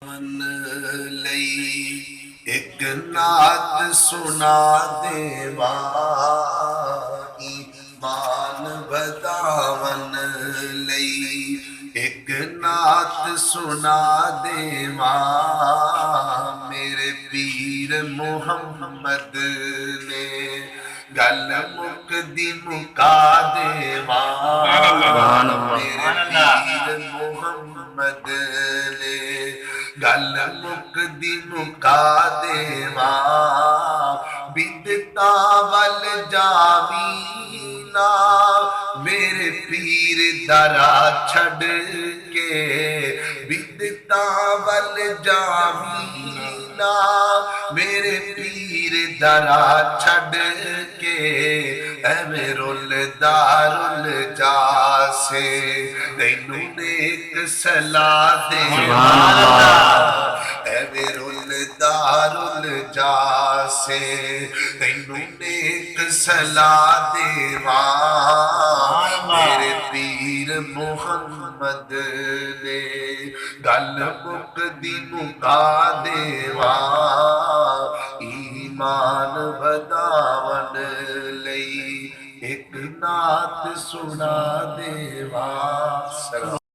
من لئی ایک نعت سنا دیوا ایمان بداون لئی ایک نعت سنا دیوا میرے پیر محمد نے گل مکدی مکا دیوا میرے پیر محمد نے گل مکدی مکا دیوا بدعتاں ول جاوینا میرے پیر درا چھڈ کے بدعتاں ول جاوینا میرے پیر درا چھڈ کے ایویں رلدا رلجا سے تینوں نیک صلاح دیواں ایویں رلدا رلجا سے تینوں نیک صلاح دیواں میرے پیر محمد نے گل مکدی مکا دیواں ایمان بداون لئی ایک نعت سنا دیواں